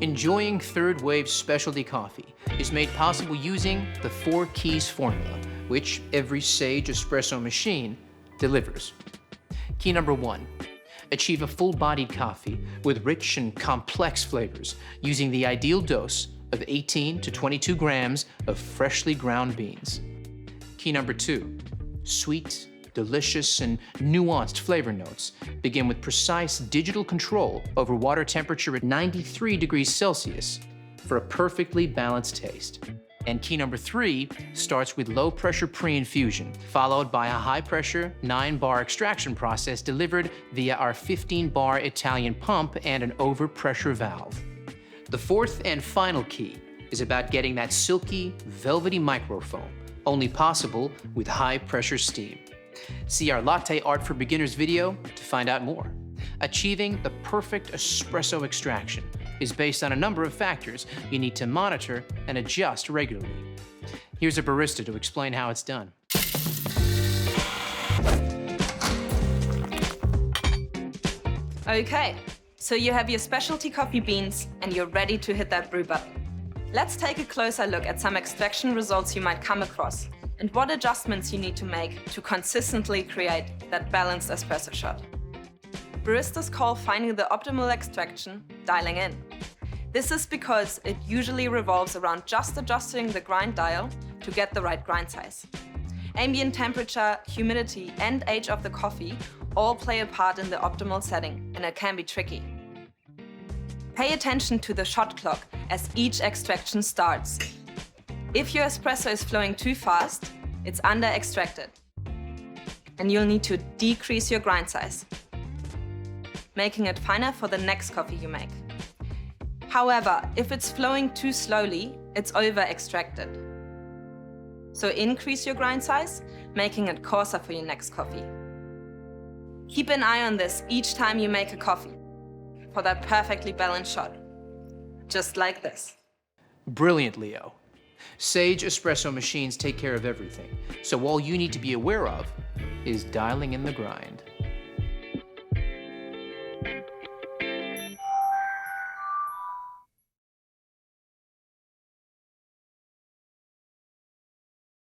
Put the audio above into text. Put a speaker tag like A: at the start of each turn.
A: Enjoying third wave specialty coffee is made possible using the 4 keys formula, which every Sage espresso machine delivers. Key number 1, achieve a full-bodied coffee with rich and complex flavors using the ideal dose of 18 to 22 grams of freshly ground beans. Key number 2, sweet, delicious, and nuanced flavor notes begin with precise digital control over water temperature at 93 degrees Celsius for a perfectly balanced taste. And key number 3 starts with low-pressure pre-infusion, followed by a high-pressure 9-bar extraction process delivered via our 15-bar Italian pump and an overpressure valve. The 4th and final key is about getting that silky, velvety microfoam, only possible with high-pressure steam. See our Latte Art for Beginners video to find out more. Achieving the perfect espresso extraction is based on a number of factors you need to monitor and adjust regularly. Here's a barista to explain how it's done.
B: Okay, so you have your specialty coffee beans and you're ready to hit that brew button. Let's take a closer look at some extraction results you might come across and what adjustments you need to make to consistently create that balanced espresso shot. Baristas call finding the optimal extraction dialing in. This is because it usually revolves around just adjusting the grind dial to get the right grind size. Ambient temperature, humidity, and age of the coffee all play a part in the optimal setting, and it can be tricky. Pay attention to the shot clock as each extraction starts. If your espresso is flowing too fast, it's under-extracted, and you'll need to decrease your grind size, making it finer for the next coffee you make. However, if it's flowing too slowly, it's over-extracted. So increase your grind size, making it coarser for your next coffee. Keep an eye on this each time you make a coffee for that perfectly balanced shot, just like this.
A: Brilliant, Leo. Sage espresso machines take care of everything, so all you need to be aware of is dialing in the grind.